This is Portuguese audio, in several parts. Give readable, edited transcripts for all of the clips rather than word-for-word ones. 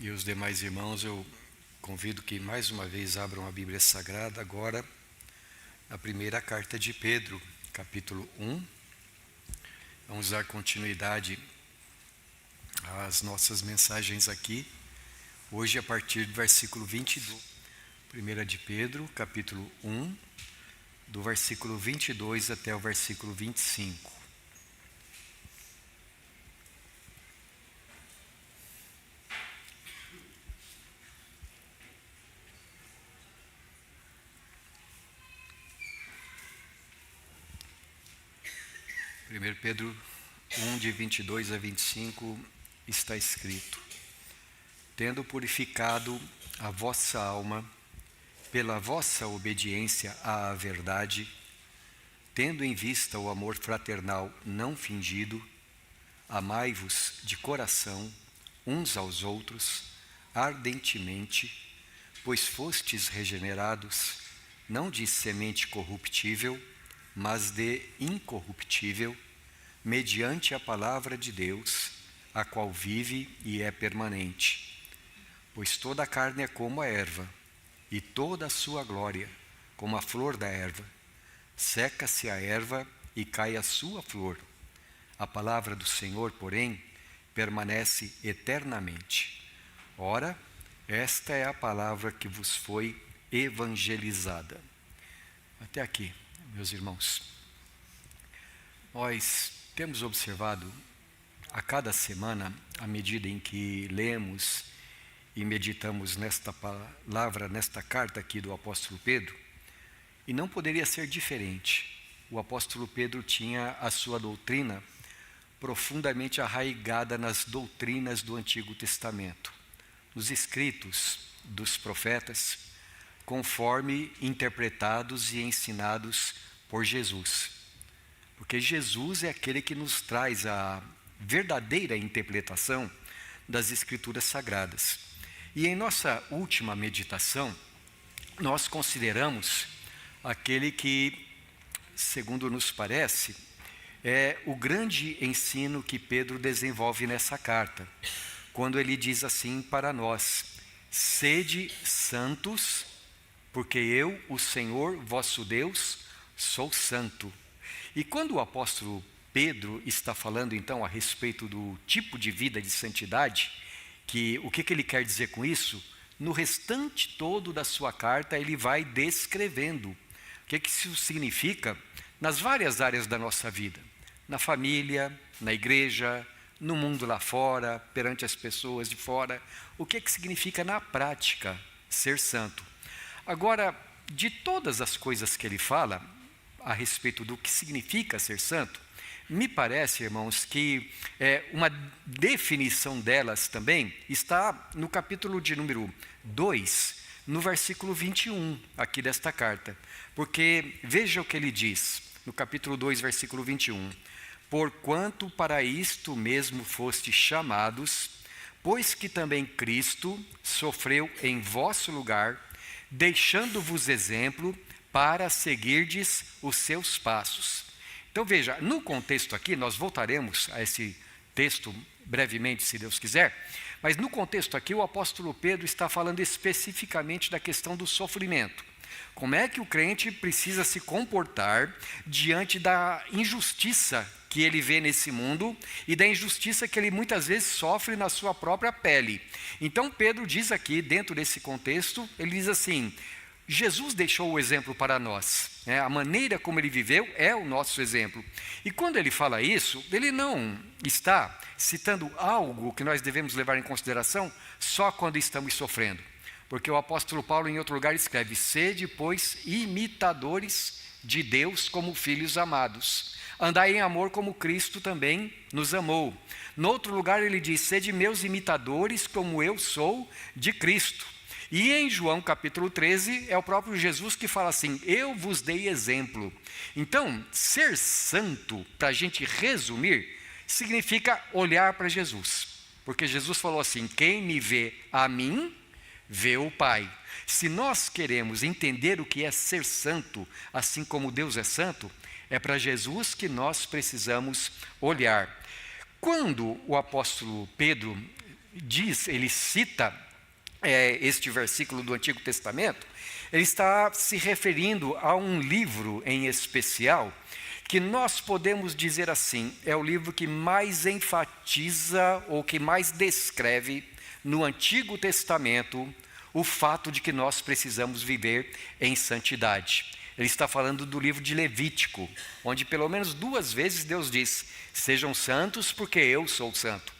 e os demais irmãos, eu convido que mais uma vez abram a Bíblia Sagrada, agora na primeira carta de Pedro, capítulo 1. Vamos dar continuidade às nossas mensagens aqui, hoje a partir do versículo 22. Primeira de Pedro, capítulo 1, do versículo 22 até o versículo 25. Primeiro Pedro 1, de 22 a 25, está escrito: tendo purificado a vossa alma pela vossa obediência à verdade, tendo em vista o amor fraternal não fingido, amai-vos de coração uns aos outros ardentemente, pois fostes regenerados, não de semente corruptível, mas de incorruptível, mediante a palavra de Deus, a qual vive e é permanente. Pois toda a carne é como a erva, e toda a sua glória como a flor da erva. Seca-se a erva e cai a sua flor. A palavra do Senhor, porém, permanece eternamente. Ora, esta é a palavra que vos foi evangelizada. Até aqui, meus irmãos. Nós temos observado a cada semana, à medida em que lemos e meditamos nesta palavra, nesta carta aqui do apóstolo Pedro, e não poderia ser diferente. O apóstolo Pedro tinha a sua doutrina profundamente arraigada nas doutrinas do Antigo Testamento, nos escritos dos profetas, conforme interpretados e ensinados por Jesus. Porque Jesus é aquele que nos traz a verdadeira interpretação das Escrituras Sagradas. E em nossa última meditação, nós consideramos aquele que, segundo nos parece, é o grande ensino que Pedro desenvolve nessa carta, quando ele diz assim para nós: sede santos, porque eu, o Senhor vosso Deus, sou santo. E quando o apóstolo Pedro está falando então a respeito do tipo de vida de santidade, o que ele quer dizer com isso? No restante todo da sua carta ele vai descrevendo o que isso significa nas várias áreas da nossa vida, na família, na igreja, no mundo lá fora, perante as pessoas de fora, o que significa na prática ser santo. Agora, de todas as coisas que ele fala a respeito do que significa ser santo, me parece, irmãos, que uma definição delas também está no capítulo de número 2, no versículo 21, aqui desta carta. Porque veja o que ele diz, no capítulo 2, versículo 21. Porquanto para isto mesmo fostes chamados, pois que também Cristo sofreu em vosso lugar, deixando-vos exemplo para seguirdes os seus passos. Então veja, no contexto aqui, nós voltaremos a esse texto brevemente, se Deus quiser, mas no contexto aqui o apóstolo Pedro está falando especificamente da questão do sofrimento. Como é que o crente precisa se comportar diante da injustiça que ele vê nesse mundo e da injustiça que ele muitas vezes sofre na sua própria pele. Então Pedro diz aqui, dentro desse contexto, ele diz assim: Jesus deixou o exemplo para nós, a maneira como ele viveu é o nosso exemplo. E quando ele fala isso, ele não está citando algo que nós devemos levar em consideração só quando estamos sofrendo. Porque o apóstolo Paulo em outro lugar escreve: sede, pois, imitadores de Deus como filhos amados. Andai em amor como Cristo também nos amou. No outro lugar ele diz: sede meus imitadores como eu sou de Cristo. E em João capítulo 13, é o próprio Jesus que fala assim: eu vos dei exemplo. Então, ser santo, para a gente resumir, significa olhar para Jesus. Porque Jesus falou assim: quem me vê a mim, vê o Pai. Se nós queremos entender o que é ser santo, assim como Deus é santo, é para Jesus que nós precisamos olhar. Quando o apóstolo Pedro ele cita este versículo do Antigo Testamento, ele está se referindo a um livro em especial, que nós podemos dizer assim, é o livro que mais enfatiza ou que mais descreve no Antigo Testamento o fato de que nós precisamos viver em santidade. Ele está falando do livro de Levítico, onde pelo menos 2 vezes Deus diz: sejam santos porque eu sou santo.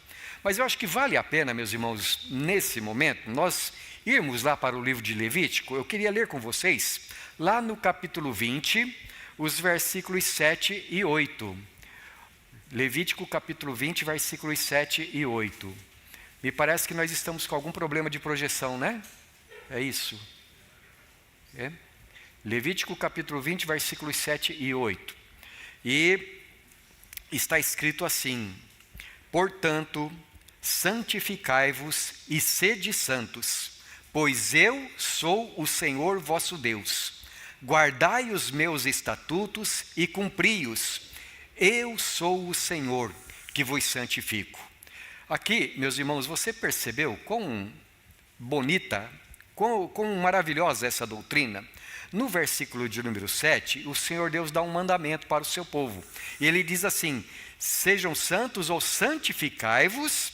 Mas eu acho que vale a pena, meus irmãos, nesse momento, nós irmos lá para o livro de Levítico. Eu queria ler com vocês, lá no capítulo 20, os versículos 7 e 8. Levítico capítulo 20, versículos 7 e 8. Me parece que nós estamos com algum problema de projeção, né? É isso. Levítico capítulo 20, versículos 7 e 8. E está escrito assim: portanto, santificai-vos e sede santos, pois eu sou o Senhor vosso Deus. Guardai os meus estatutos e cumpri-os. Eu sou o Senhor que vos santifico. Aqui, meus irmãos, você percebeu quão bonita, quão maravilhosa essa doutrina? No versículo de número 7, o Senhor Deus dá um mandamento para o seu povo. E ele diz assim: sejam santos ou santificai-vos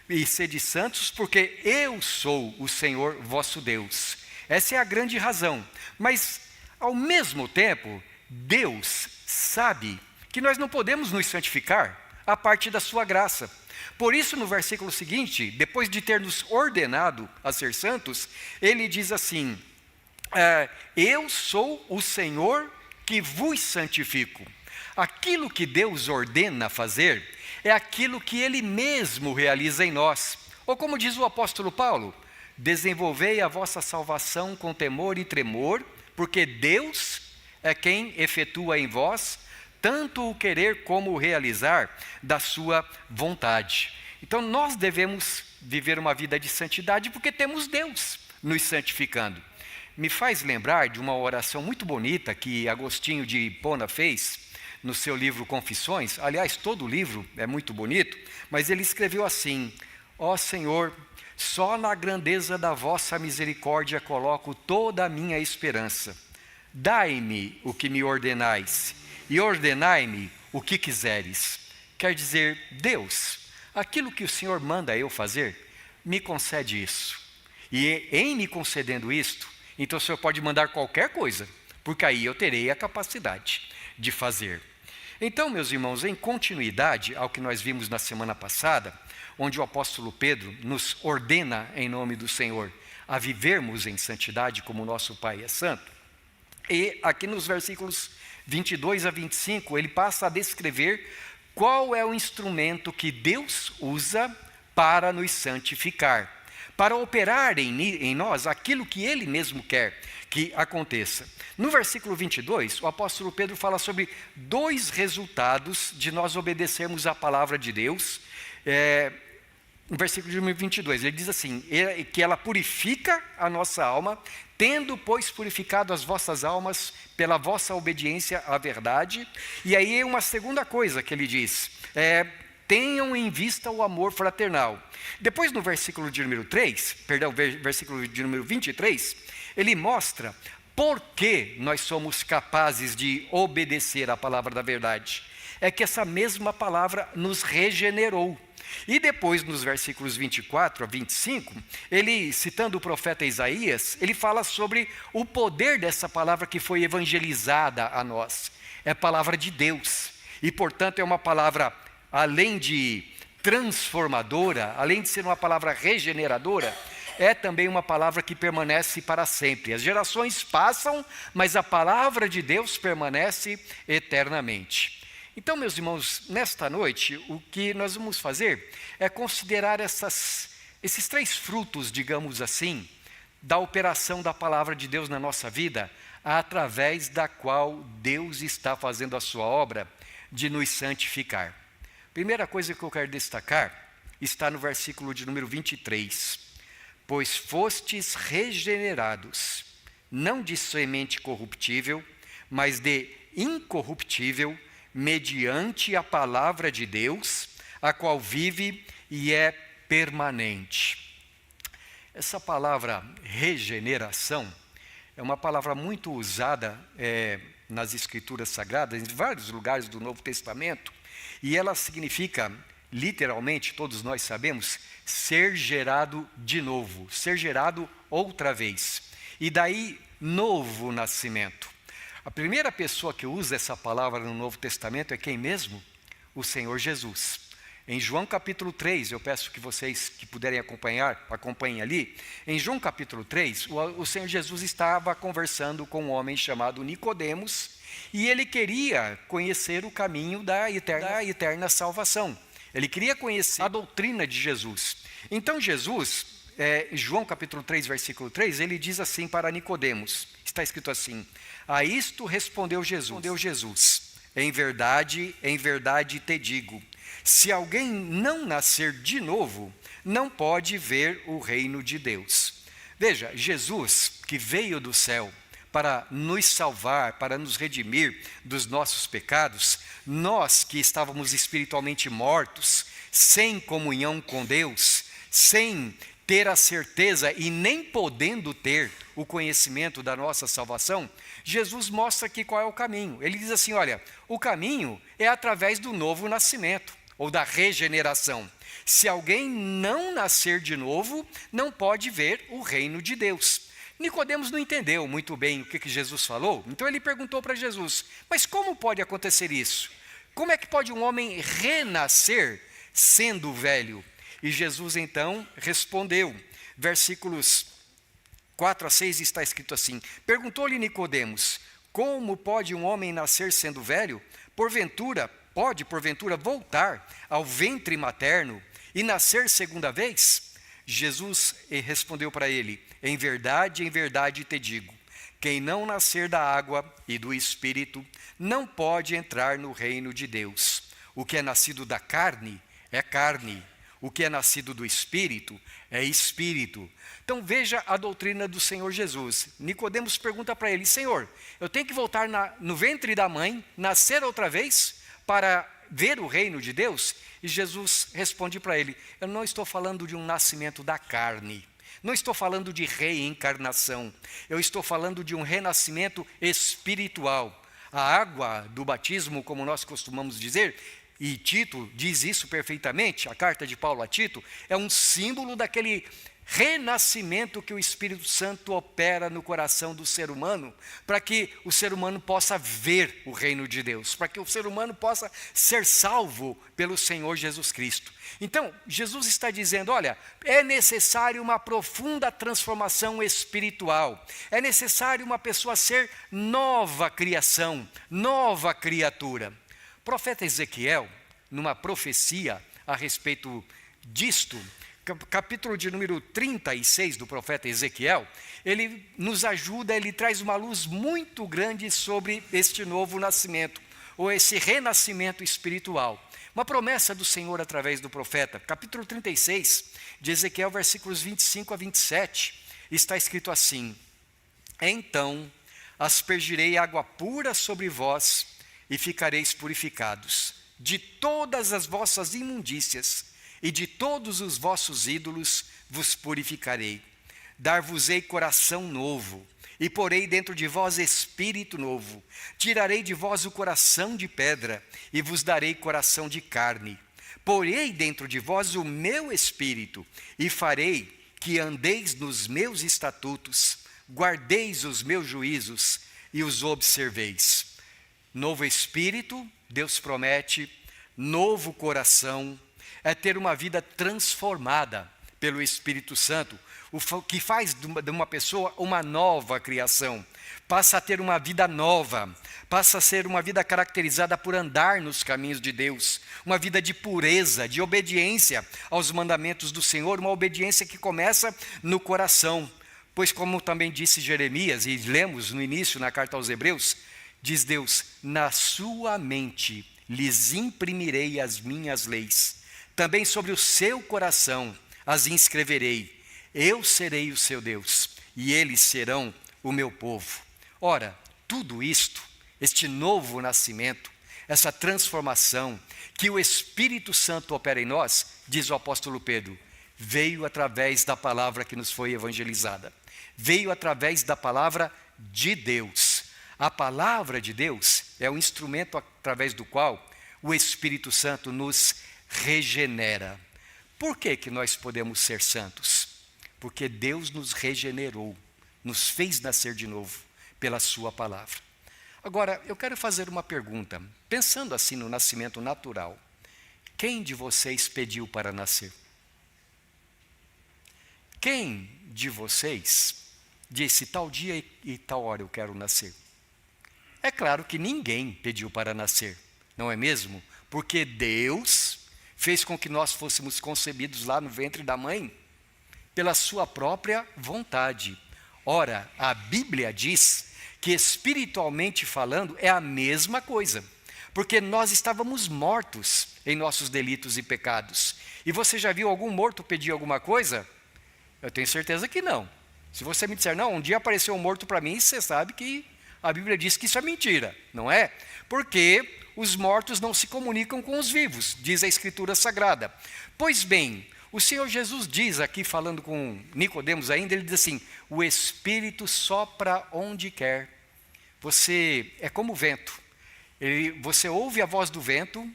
e sede santos, porque eu sou o Senhor vosso Deus. Essa é a grande razão. Mas, ao mesmo tempo, Deus sabe que nós não podemos nos santificar a partir da sua graça. Por isso, no versículo seguinte, depois de ter nos ordenado a ser santos, ele diz assim: eu sou o Senhor que vos santifico. Aquilo que Deus ordena fazer é aquilo que Ele mesmo realiza em nós. Ou como diz o apóstolo Paulo: desenvolvei a vossa salvação com temor e tremor, porque Deus é quem efetua em vós tanto o querer como o realizar da sua vontade. Então nós devemos viver uma vida de santidade porque temos Deus nos santificando. Me faz lembrar de uma oração muito bonita que Agostinho de Hipona fez no seu livro Confissões. Aliás, todo o livro é muito bonito, mas ele escreveu assim: ó Senhor, só na grandeza da vossa misericórdia coloco toda a minha esperança. Dai-me o que me ordenais, e ordenai-me o que quiseres. Quer dizer, Deus, aquilo que o Senhor manda eu fazer, me concede isso. E em me concedendo isto, então o Senhor pode mandar qualquer coisa, porque aí eu terei a capacidade de fazer. Então, meus irmãos, em continuidade ao que nós vimos na semana passada, onde o apóstolo Pedro nos ordena em nome do Senhor a vivermos em santidade como nosso Pai é santo, e aqui nos versículos 22 a 25, ele passa a descrever qual é o instrumento que Deus usa para nos santificar, para operar em nós aquilo que Ele mesmo quer que aconteça. No versículo 22, o apóstolo Pedro fala sobre 2 resultados de nós obedecermos à palavra de Deus. No versículo de número 22, ele diz assim: que ela purifica a nossa alma, tendo, pois, purificado as vossas almas pela vossa obediência à verdade. E aí uma segunda coisa que ele diz, tenham em vista o amor fraternal. Depois no versículo de número 3, versículo de número 23, ele mostra por que nós somos capazes de obedecer à palavra da verdade. É que essa mesma palavra nos regenerou. E depois, nos versículos 24 a 25, ele, citando o profeta Isaías, ele fala sobre o poder dessa palavra que foi evangelizada a nós. É a palavra de Deus. E, portanto, é uma palavra, além de transformadora, além de ser uma palavra regeneradora, é também uma palavra que permanece para sempre. As gerações passam, mas a palavra de Deus permanece eternamente. Então, meus irmãos, nesta noite, o que nós vamos fazer é considerar esses 3 frutos, digamos assim, da operação da palavra de Deus na nossa vida, através da qual Deus está fazendo a sua obra de nos santificar. Primeira coisa que eu quero destacar está no versículo de número 23. Pois fostes regenerados, não de semente corruptível, mas de incorruptível, mediante a palavra de Deus, a qual vive e é permanente. Essa palavra regeneração é uma palavra muito usada nas Escrituras Sagradas, em vários lugares do Novo Testamento, e ela significa, literalmente, todos nós sabemos, ser gerado de novo, ser gerado outra vez. E daí, novo nascimento. A primeira pessoa que usa essa palavra no Novo Testamento é quem mesmo? O Senhor Jesus. Em João capítulo 3, eu peço que vocês que puderem acompanhar, acompanhem ali. Em João capítulo 3, o Senhor Jesus estava conversando com um homem chamado Nicodemos, e ele queria conhecer o caminho da eterna salvação. Ele queria conhecer a doutrina de Jesus. Então Jesus, João capítulo 3, versículo 3, ele diz assim para Nicodemos, está escrito assim: a isto respondeu Jesus, em verdade te digo, se alguém não nascer de novo, não pode ver o reino de Deus. Veja, Jesus, que veio do céu para nos salvar, para nos redimir dos nossos pecados, nós que estávamos espiritualmente mortos, sem comunhão com Deus, sem ter a certeza e nem podendo ter o conhecimento da nossa salvação, Jesus mostra aqui qual é o caminho. Ele diz assim, olha, o caminho é através do novo nascimento, ou da regeneração. Se alguém não nascer de novo, não pode ver o reino de Deus. Nicodemos não entendeu muito bem o que Jesus falou, então ele perguntou para Jesus, mas como pode acontecer isso? Como é que pode um homem renascer sendo velho? E Jesus então respondeu, versículos 4 a 6 está escrito assim, perguntou-lhe Nicodemos, como pode um homem nascer sendo velho? Pode porventura voltar ao ventre materno e nascer segunda vez? Jesus respondeu para ele, em verdade te digo, quem não nascer da água e do Espírito não pode entrar no reino de Deus. O que é nascido da carne é carne, o que é nascido do Espírito é Espírito. Então veja a doutrina do Senhor Jesus. Nicodemos pergunta para ele, Senhor, eu tenho que voltar no ventre da mãe, nascer outra vez, para ver o reino de Deus? E Jesus responde para ele, eu não estou falando de um nascimento da carne, não estou falando de reencarnação, eu estou falando de um renascimento espiritual. A água do batismo, como nós costumamos dizer, e Tito diz isso perfeitamente, a carta de Paulo a Tito, é um símbolo daquele renascimento que o Espírito Santo opera no coração do ser humano, para que o ser humano possa ver o reino de Deus, para que o ser humano possa ser salvo pelo Senhor Jesus Cristo. Então, Jesus está dizendo, olha, é necessário uma profunda transformação espiritual, é necessário uma pessoa ser nova criação, nova criatura. O profeta Ezequiel, numa profecia a respeito disto, capítulo de número 36 do profeta Ezequiel, ele nos ajuda, ele traz uma luz muito grande sobre este novo nascimento, ou esse renascimento espiritual. Uma promessa do Senhor através do profeta, capítulo 36, de Ezequiel, versículos 25 a 27, está escrito assim, então aspergirei água pura sobre vós e ficareis purificados, de todas as vossas imundícias, e de todos os vossos ídolos vos purificarei. Dar-vos-ei coração novo, e porei dentro de vós espírito novo. Tirarei de vós o coração de pedra, e vos darei coração de carne. Porei dentro de vós o meu espírito, e farei que andeis nos meus estatutos, guardeis os meus juízos, e os observeis. Novo espírito, Deus promete, novo coração, é ter uma vida transformada pelo Espírito Santo, o que faz de uma pessoa uma nova criação, passa a ter uma vida nova, passa a ser uma vida caracterizada por andar nos caminhos de Deus, uma vida de pureza, de obediência aos mandamentos do Senhor, uma obediência que começa no coração, pois como também disse Jeremias, e lemos no início na carta aos Hebreus, diz Deus, na sua mente lhes imprimirei as minhas leis, também sobre o seu coração as inscreverei. Eu serei o seu Deus, e eles serão o meu povo. Ora, tudo isto, este novo nascimento, essa transformação que o Espírito Santo opera em nós, diz o apóstolo Pedro, veio através da palavra que nos foi evangelizada. Veio através da palavra de Deus. A palavra de Deus é o instrumento através do qual o Espírito Santo nos regenera. Por que nós podemos ser santos? Porque Deus nos regenerou, nos fez nascer de novo pela sua palavra. Agora, eu quero fazer uma pergunta, pensando assim no nascimento natural. Quem de vocês pediu para nascer? Quem de vocês disse, tal dia e tal hora eu quero nascer? É claro que ninguém pediu para nascer, não é mesmo? Porque Deus fez com que nós fôssemos concebidos lá no ventre da mãe, pela sua própria vontade. Ora, a Bíblia diz que espiritualmente falando é a mesma coisa, porque nós estávamos mortos em nossos delitos e pecados. E você já viu algum morto pedir alguma coisa? Eu tenho certeza que não. Se você me disser, não, um dia apareceu um morto para mim, você sabe que a Bíblia diz que isso é mentira, não é? Porque os mortos não se comunicam com os vivos, diz a Escritura Sagrada. Pois bem, o Senhor Jesus diz aqui, falando com Nicodemos ainda, ele diz assim, o Espírito sopra onde quer. Você é como o vento. Você ouve a voz do vento,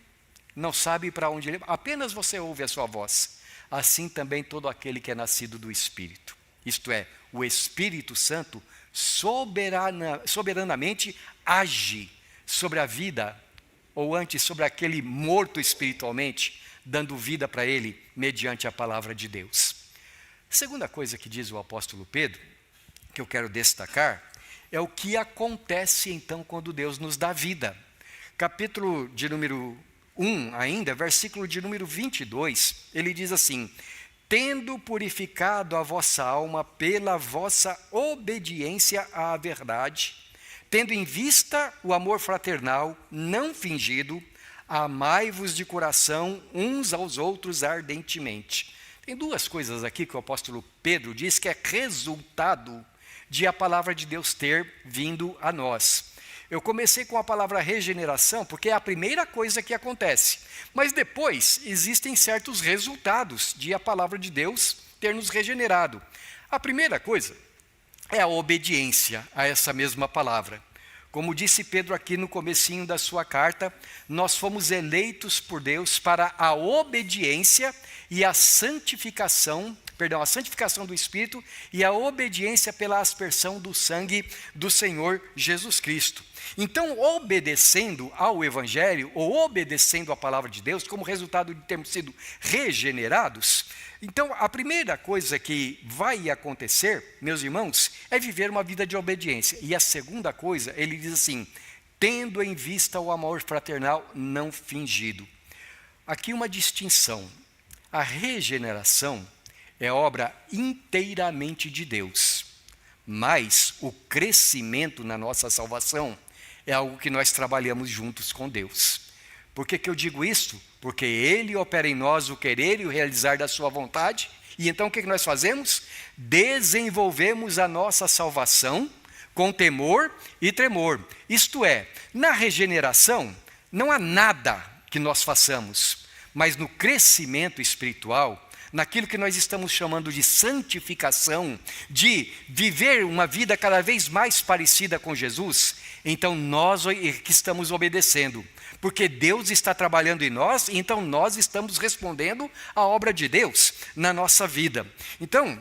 não sabe para onde ele... Apenas você ouve a sua voz. Assim também todo aquele que é nascido do Espírito. Isto é, o Espírito Santo soberanamente age sobre a vida, ou antes sobre aquele morto espiritualmente, dando vida para ele mediante a palavra de Deus. A segunda coisa que diz o apóstolo Pedro, que eu quero destacar, é o que acontece então quando Deus nos dá vida. Capítulo de número 1 ainda, versículo de número 22, ele diz assim, tendo purificado a vossa alma pela vossa obediência à verdade, tendo em vista o amor fraternal não fingido, amai-vos de coração uns aos outros ardentemente. Tem duas coisas aqui que o apóstolo Pedro diz que é resultado de a palavra de Deus ter vindo a nós. Eu comecei com a palavra regeneração, porque é a primeira coisa que acontece. Mas depois existem certos resultados de a palavra de Deus ter nos regenerado. A primeira coisa é a obediência a essa mesma palavra. Como disse Pedro aqui no comecinho da sua carta, nós fomos eleitos por Deus para a obediência e a santificação do Espírito e a obediência pela aspersão do sangue do Senhor Jesus Cristo. Então, obedecendo ao Evangelho, ou obedecendo à palavra de Deus, como resultado de termos sido regenerados, então a primeira coisa que vai acontecer, meus irmãos, é viver uma vida de obediência. E a segunda coisa, ele diz assim, tendo em vista o amor fraternal não fingido. Aqui uma distinção. A regeneração é obra inteiramente de Deus, mas o crescimento na nossa salvação é algo que nós trabalhamos juntos com Deus. Por que eu digo isso? Porque Ele opera em nós o querer e o realizar da sua vontade, e então o que nós fazemos? Desenvolvemos a nossa salvação com temor e tremor. Isto é, na regeneração não há nada que nós façamos, mas no crescimento espiritual, naquilo que nós estamos chamando de santificação, de viver uma vida cada vez mais parecida com Jesus, então nós que estamos obedecendo, porque Deus está trabalhando em nós, e então nós estamos respondendo à obra de Deus na nossa vida. Então,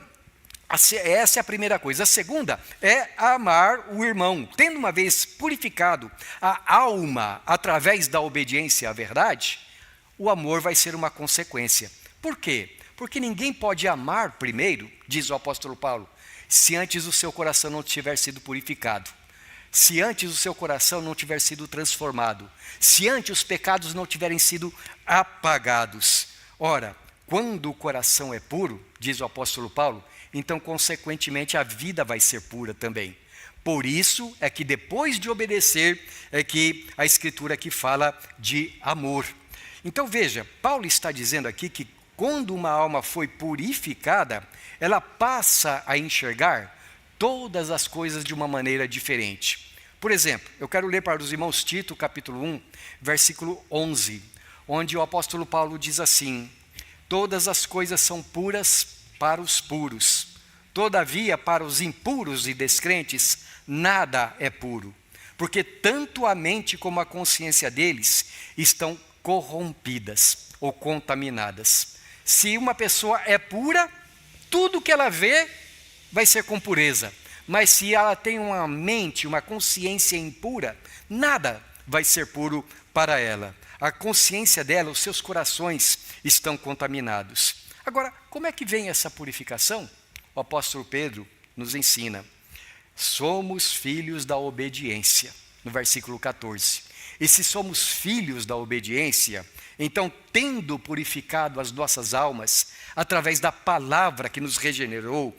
essa é a primeira coisa. A segunda é amar o irmão. Tendo uma vez purificado a alma através da obediência à verdade, o amor vai ser uma consequência. Por quê? Porque ninguém pode amar primeiro, diz o apóstolo Paulo, se antes o seu coração não tiver sido purificado, se antes o seu coração não tiver sido transformado, se antes os pecados não tiverem sido apagados. Ora, quando o coração é puro, diz o apóstolo Paulo, então consequentemente a vida vai ser pura também. Por isso é que depois de obedecer, é que a Escritura aqui fala de amor. Então veja, Paulo está dizendo aqui que quando uma alma foi purificada, ela passa a enxergar todas as coisas de uma maneira diferente. Por exemplo, eu quero ler para os irmãos Tito, capítulo 1, versículo 11, onde o apóstolo Paulo diz assim, Todas as coisas são puras para os puros. Todavia, para os impuros e descrentes, nada é puro, porque tanto a mente como a consciência deles estão corrompidas ou contaminadas. Se uma pessoa é pura, tudo que ela vê vai ser com pureza. Mas se ela tem uma mente, uma consciência impura, nada vai ser puro para ela. A consciência dela, os seus corações estão contaminados. Agora, como é que vem essa purificação? O apóstolo Pedro nos ensina. Somos filhos da obediência, no versículo 14. E se somos filhos da obediência, então, tendo purificado as nossas almas, através da palavra que nos regenerou,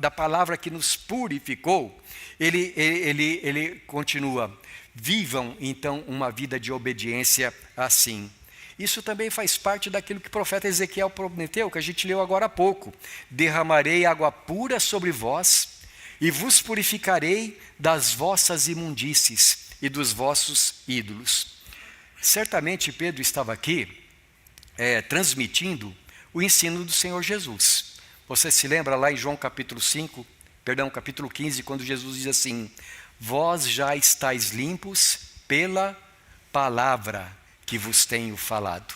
da palavra que nos purificou, ele continua. Vivam, então, uma vida de obediência assim. Isso também faz parte daquilo que o profeta Ezequiel prometeu, que a gente leu agora há pouco. Derramarei água pura sobre vós, e vos purificarei das vossas imundícies e dos vossos ídolos. Certamente Pedro estava aqui transmitindo o ensino do Senhor Jesus. Você se lembra lá em João capítulo 15, quando Jesus diz assim: vós já estáis limpos pela palavra que vos tenho falado.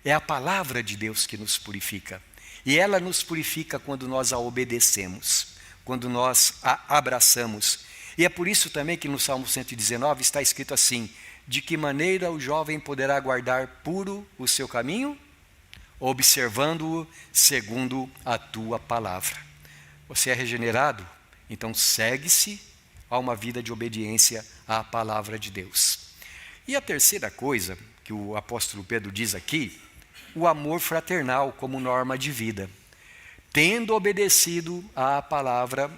É a palavra de Deus que nos purifica. E ela nos purifica quando nós a obedecemos, quando nós a abraçamos. E é por isso também que no Salmo 119 está escrito assim: de que maneira o jovem poderá guardar puro o seu caminho? Observando-o segundo a tua palavra. Você é regenerado? Então segue-se a uma vida de obediência à palavra de Deus. E a terceira coisa que o apóstolo Pedro diz aqui, o amor fraternal como norma de vida. Tendo obedecido à palavra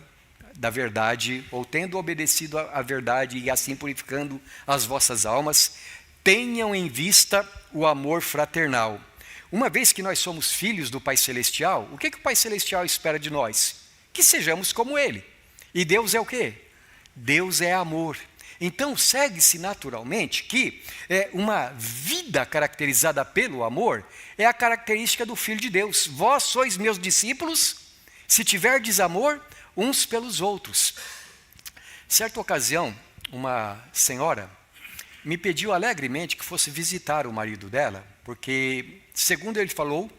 da verdade, ou tendo obedecido à verdade e assim purificando as vossas almas, tenham em vista o amor fraternal. Uma vez que nós somos filhos do Pai Celestial, o que o Pai Celestial espera de nós? Que sejamos como Ele. E Deus é o quê? Deus é amor. Então segue-se naturalmente que uma vida caracterizada pelo amor é a característica do Filho de Deus. Vós sois meus discípulos, se tiverdes amor uns pelos outros. Certa ocasião, uma senhora me pediu alegremente que fosse visitar o marido dela, porque, segundo ele falou,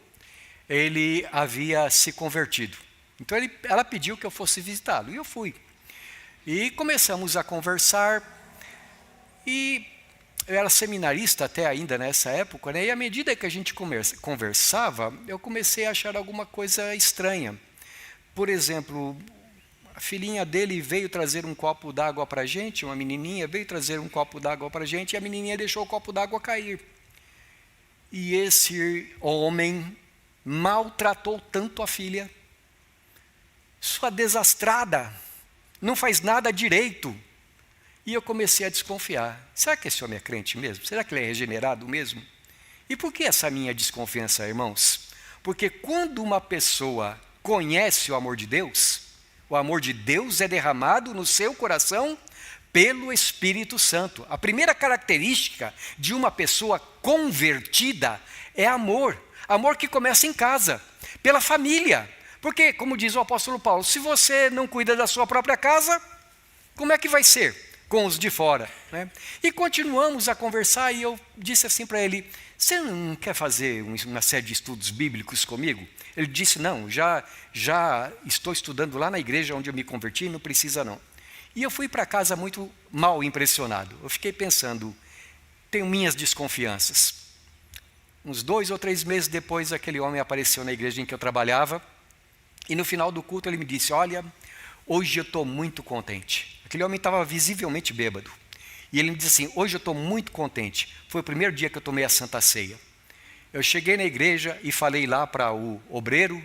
ele havia se convertido. Então ela pediu que eu fosse visitá-lo, e eu fui. E começamos a conversar, e eu era seminarista até ainda nessa época, né? E à medida que a gente conversava, eu comecei a achar alguma coisa estranha. Por exemplo, a filhinha dele veio trazer um copo d'água para a gente, uma menininha veio trazer um copo d'água para a gente, e a menininha deixou o copo d'água cair. E esse homem maltratou tanto a filha, sua desastrada, não faz nada direito. E eu comecei a desconfiar. Será que esse homem é crente mesmo? Será que ele é regenerado mesmo? E por que essa minha desconfiança, irmãos? Porque quando uma pessoa conhece o amor de Deus é derramado no seu coração pelo Espírito Santo. A primeira característica de uma pessoa convertida é amor. Amor que começa em casa, pela família. Porque, como diz o apóstolo Paulo, se você não cuida da sua própria casa, como é que vai ser com os de fora, né? E continuamos a conversar, e eu disse assim para ele: você não quer fazer uma série de estudos bíblicos comigo? Ele disse: não, já estou estudando lá na igreja onde eu me converti, não precisa não. E eu fui para casa muito mal impressionado. Eu fiquei pensando, tenho minhas desconfianças. Uns 2 ou 3 meses depois, aquele homem apareceu na igreja em que eu trabalhava, e no final do culto ele me disse: olha, hoje eu estou muito contente. Aquele homem estava visivelmente bêbado. E ele me disse assim: hoje eu estou muito contente. Foi o primeiro dia que eu tomei a Santa Ceia. Eu cheguei na igreja e falei lá para o obreiro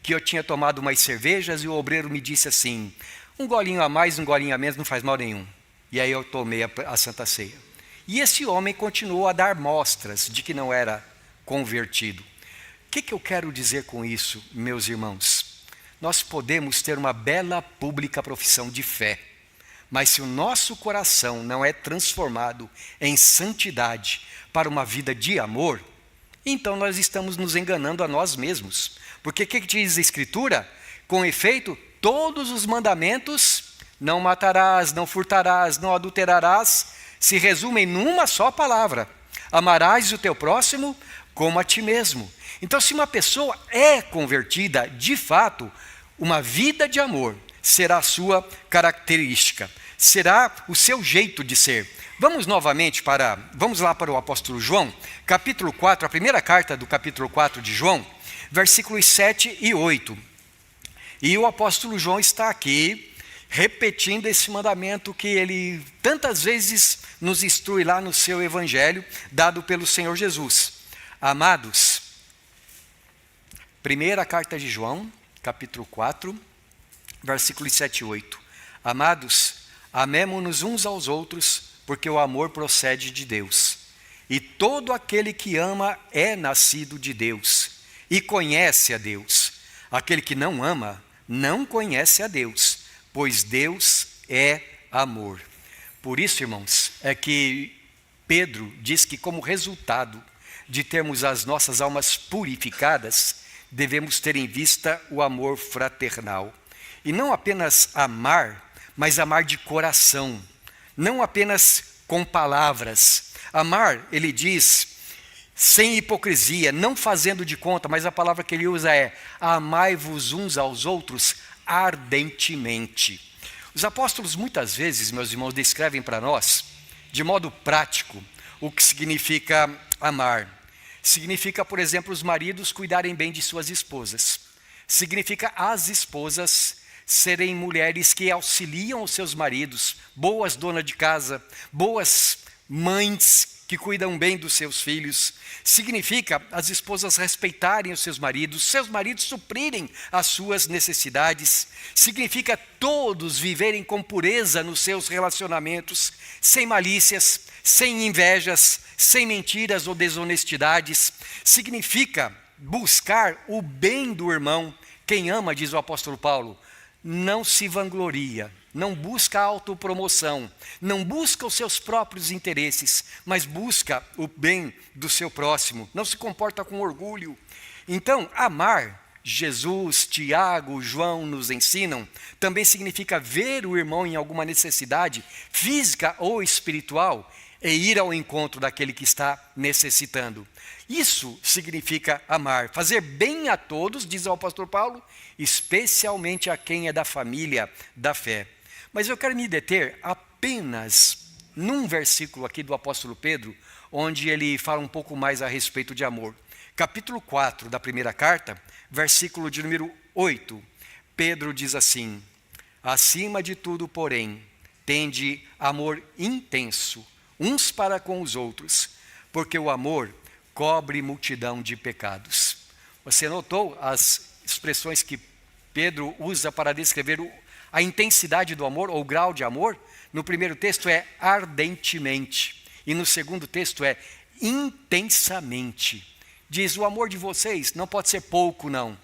que eu tinha tomado umas cervejas, e o obreiro me disse assim: um golinho a mais, um golinho a menos, não faz mal nenhum. E aí eu tomei a Santa Ceia. E esse homem continuou a dar mostras de que não era convertido. O que eu quero dizer com isso, meus irmãos? Nós podemos ter uma bela pública profissão de fé, mas se o nosso coração não é transformado em santidade para uma vida de amor, então nós estamos nos enganando a nós mesmos. Porque o que diz a Escritura? Com efeito, todos os mandamentos, não matarás, não furtarás, não adulterarás, se resumem numa só palavra: amarás o teu próximo como a ti mesmo. Então, se uma pessoa é convertida, de fato, uma vida de amor será a sua característica, será o seu jeito de ser. Vamos lá para o apóstolo João, capítulo 4, a primeira carta do capítulo 4 de João, versículos 7 e 8. E o apóstolo João está aqui repetindo esse mandamento que ele tantas vezes nos instrui lá no seu evangelho, dado pelo Senhor Jesus. Amados, primeira carta de João, capítulo 4, versículos 7 e 8. Amados, amemo-nos uns aos outros, porque o amor procede de Deus. E todo aquele que ama é nascido de Deus e conhece a Deus. Aquele que não ama não conhece a Deus, pois Deus é amor. Por isso, irmãos, é que Pedro diz que, como resultado de termos as nossas almas purificadas, devemos ter em vista o amor fraternal. E não apenas amar, mas amar de coração, não apenas com palavras. Amar, ele diz, sem hipocrisia, não fazendo de conta, mas a palavra que ele usa é: amai-vos uns aos outros ardentemente. Os apóstolos muitas vezes, meus irmãos, descrevem para nós, de modo prático, o que significa amar. Significa, por exemplo, os maridos cuidarem bem de suas esposas. Significa as esposas serem mulheres que auxiliam os seus maridos, boas donas de casa, boas mães que cuidam bem dos seus filhos. Significa as esposas respeitarem os seus maridos suprirem as suas necessidades. Significa todos viverem com pureza nos seus relacionamentos, sem malícias, sem invejas, sem mentiras ou desonestidades. Significa buscar o bem do irmão. Quem ama, diz o apóstolo Paulo, não se vangloria, não busca a autopromoção, não busca os seus próprios interesses, mas busca o bem do seu próximo, não se comporta com orgulho. Então, amar, Jesus, Tiago, João nos ensinam, também significa ver o irmão em alguma necessidade física ou espiritual e ir ao encontro daquele que está necessitando. Isso significa amar, fazer bem a todos, diz o apóstolo Paulo, especialmente a quem é da família da fé. Mas eu quero me deter apenas num versículo aqui do apóstolo Pedro, onde ele fala um pouco mais a respeito de amor. Capítulo 4 da primeira carta, versículo de número 8, Pedro diz assim: acima de tudo, porém, tende amor intenso, uns para com os outros, porque o amor cobre multidão de pecados. Você notou as expressões que Pedro usa para descrever a intensidade do amor, ou o grau de amor? No primeiro texto é ardentemente, e no segundo texto é intensamente. Diz: o amor de vocês não pode ser pouco, não.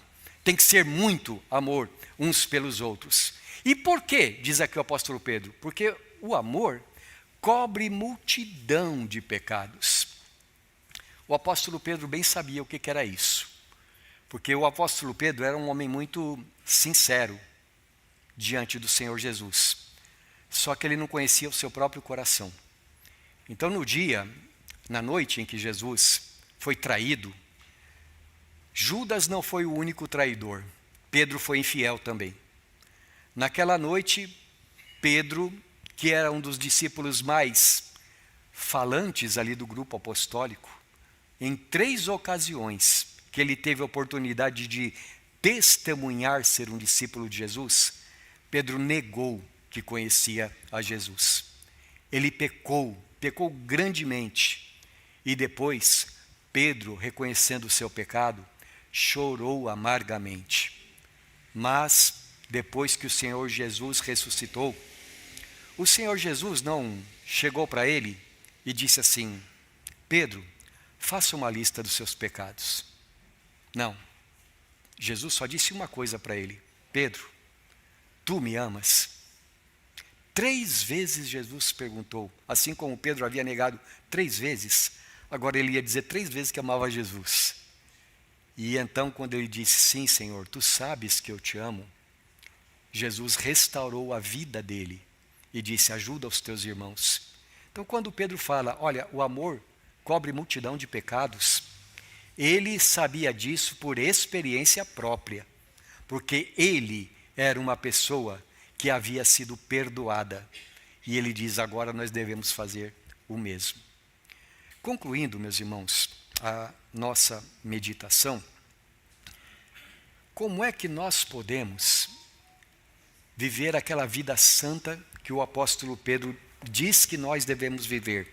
Tem que ser muito amor uns pelos outros. E por quê? Diz aqui o apóstolo Pedro. Porque o amor cobre multidão de pecados. O apóstolo Pedro bem sabia o que era isso. Porque o apóstolo Pedro era um homem muito sincero diante do Senhor Jesus. Só que ele não conhecia o seu próprio coração. Então, na noite em que Jesus foi traído, Judas não foi o único traidor. Pedro foi infiel também. Naquela noite, Pedro, que era um dos discípulos mais falantes ali do grupo apostólico, em 3 ocasiões que ele teve a oportunidade de testemunhar ser um discípulo de Jesus, Pedro negou que conhecia a Jesus. Ele pecou grandemente. E depois, Pedro, reconhecendo o seu pecado, chorou amargamente. Mas, depois que o Senhor Jesus ressuscitou, o Senhor Jesus não chegou para ele e disse assim: Pedro, faça uma lista dos seus pecados. Não. Jesus só disse uma coisa para ele: Pedro, tu me amas? 3 vezes Jesus perguntou, assim como Pedro havia negado 3 vezes, Agora ele ia dizer 3 vezes que amava Jesus. E então, quando ele disse, sim, Senhor, tu sabes que eu te amo, Jesus restaurou a vida dele e disse, ajuda os teus irmãos. Então, quando Pedro fala, olha, o amor cobre multidão de pecados, ele sabia disso por experiência própria, porque ele era uma pessoa que havia sido perdoada. E ele diz, agora nós devemos fazer o mesmo. Concluindo, meus irmãos, a nossa meditação, como é que nós podemos viver aquela vida santa que o apóstolo Pedro diz que nós devemos viver,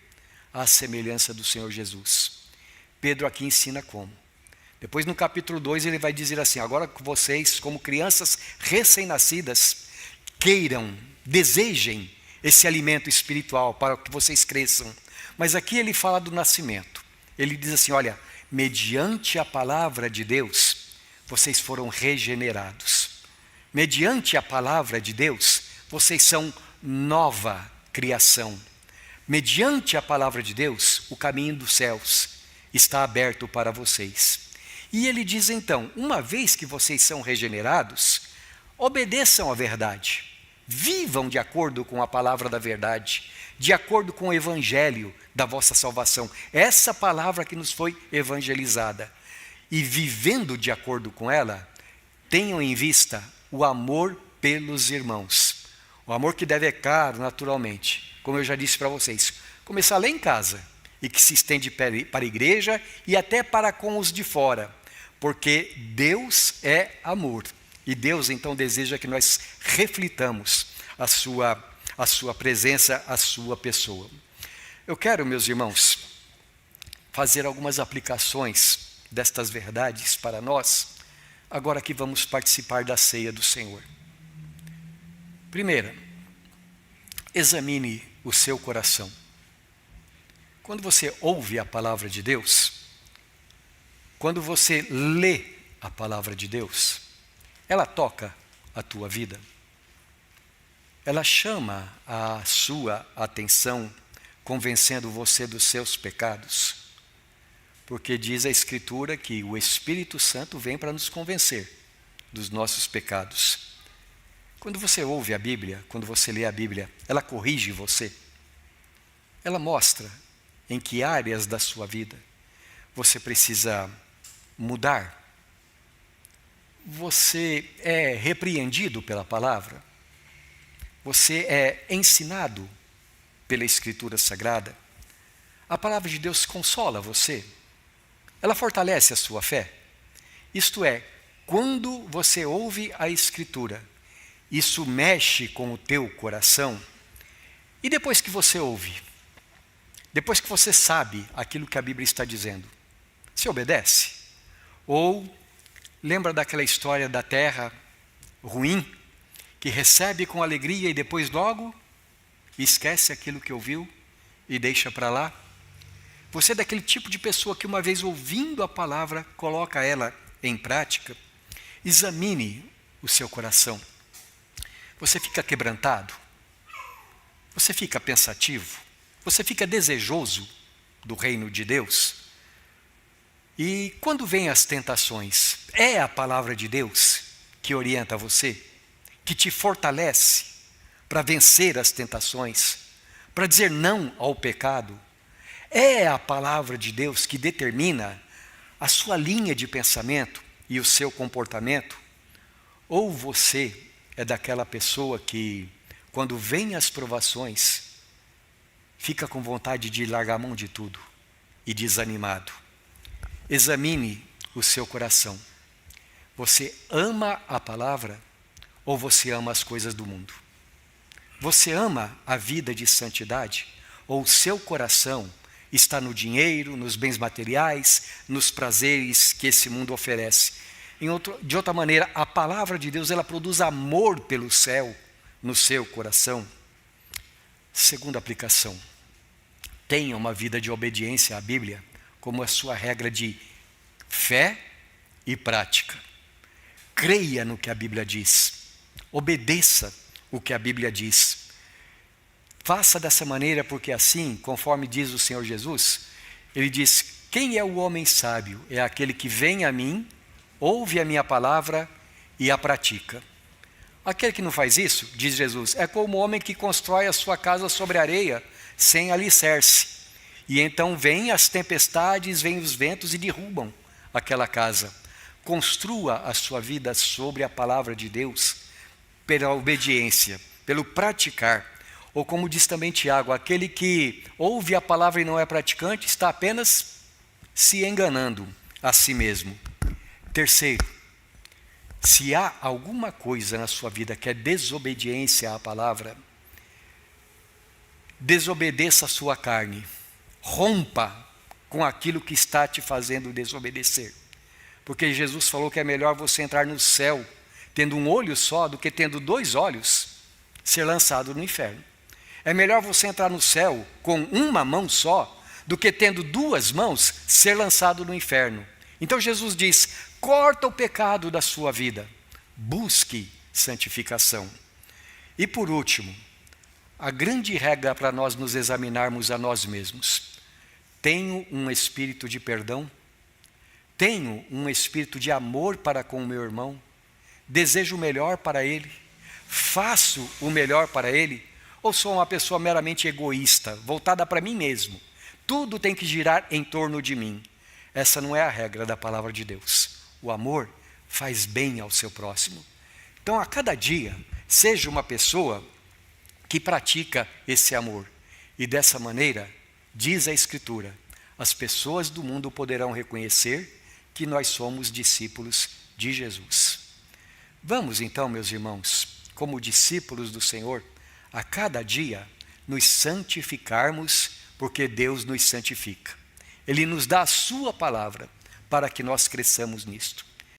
à semelhança do Senhor Jesus? Pedro aqui ensina como. Depois no capítulo 2 ele vai dizer assim, agora que vocês, como crianças recém-nascidas, queiram, desejem esse alimento espiritual para que vocês cresçam. Mas aqui ele fala do nascimento. Ele diz assim, olha, mediante a palavra de Deus, vocês foram regenerados. Mediante a palavra de Deus, vocês são nova criação. Mediante a palavra de Deus, o caminho dos céus está aberto para vocês. E ele diz então, uma vez que vocês são regenerados, obedeçam à verdade. Vivam de acordo com a palavra da verdade, de acordo com o evangelho da vossa salvação. Essa palavra que nos foi evangelizada. E vivendo de acordo com ela, tenham em vista o amor pelos irmãos. O amor que deve é caro, naturalmente, como eu já disse para vocês. Começar lá em casa, e que se estende para a igreja e até para com os de fora. Porque Deus é amor. E Deus então deseja que nós reflitamos a sua presença, a sua pessoa. Eu quero, meus irmãos, fazer algumas aplicações destas verdades para nós, agora que vamos participar da ceia do Senhor. Primeira, examine o seu coração. Quando você ouve a palavra de Deus, quando você lê a palavra de Deus, ela toca a tua vida. Ela chama a sua atenção, convencendo você dos seus pecados. Porque diz a Escritura que o Espírito Santo vem para nos convencer dos nossos pecados. Quando você ouve a Bíblia, quando você lê a Bíblia, ela corrige você. Ela mostra em que áreas da sua vida você precisa mudar. Você é repreendido pela palavra. Você é ensinado pela Escritura Sagrada. A palavra de Deus consola você. Ela fortalece a sua fé. Isto é, quando você ouve a Escritura, isso mexe com o teu coração. E depois que você ouve, depois que você sabe aquilo que a Bíblia está dizendo, você obedece? Ou lembra daquela história da terra ruim, que recebe com alegria e depois logo esquece aquilo que ouviu e deixa para lá? Você é daquele tipo de pessoa que uma vez ouvindo a palavra, coloca ela em prática? Examine o seu coração. Você fica quebrantado? Você fica pensativo? Você fica desejoso do reino de Deus? E quando vêm as tentações, é a palavra de Deus que orienta você, que te fortalece para vencer as tentações, para dizer não ao pecado? É a palavra de Deus que determina a sua linha de pensamento e o seu comportamento? Ou você é daquela pessoa que, quando vem as provações, fica com vontade de largar a mão de tudo e desanimado? Examine o seu coração. Você ama a palavra ou você ama as coisas do mundo? Você ama a vida de santidade ou o seu coração está no dinheiro, nos bens materiais, nos prazeres que esse mundo oferece? De outra maneira, a palavra de Deus, ela produz amor pelo céu no seu coração. Segunda aplicação, tenha uma vida de obediência à Bíblia como a sua regra de fé e prática. Creia no que a Bíblia diz, obedeça o que a Bíblia diz. Faça dessa maneira, porque assim, conforme diz o Senhor Jesus, Ele diz: quem é o homem sábio? É aquele que vem a mim, ouve a minha palavra e a pratica. Aquele que não faz isso, diz Jesus, é como o homem que constrói a sua casa sobre areia, sem alicerce. E então vêm as tempestades, vêm os ventos e derrubam aquela casa. Construa a sua vida sobre a palavra de Deus, pela obediência, pelo praticar. Ou como diz também Tiago, aquele que ouve a palavra e não é praticante, está apenas se enganando a si mesmo. Terceiro, se há alguma coisa na sua vida que é desobediência à palavra, desobedeça a sua carne. Rompa com aquilo que está te fazendo desobedecer. Porque Jesus falou que é melhor você entrar no céu tendo um olho só do que tendo 2 olhos, ser lançado no inferno. É melhor você entrar no céu com uma mão só do que tendo 2 mãos, ser lançado no inferno. Então Jesus diz: corta o pecado da sua vida, busque santificação. E por último, a grande regra para nós nos examinarmos a nós mesmos: tenho um espírito de perdão? Tenho um espírito de amor para com o meu irmão? Desejo o melhor para ele? Faço o melhor para ele? Ou sou uma pessoa meramente egoísta, voltada para mim mesmo? Tudo tem que girar em torno de mim. Essa não é a regra da palavra de Deus. O amor faz bem ao seu próximo. Então, a cada dia, seja uma pessoa que pratica esse amor. E dessa maneira, diz a Escritura, as pessoas do mundo poderão reconhecer que nós somos discípulos de Jesus. Vamos então, meus irmãos, como discípulos do Senhor, a cada dia nos santificarmos, porque Deus nos santifica. Ele nos dá a sua palavra para que nós cresçamos nisto.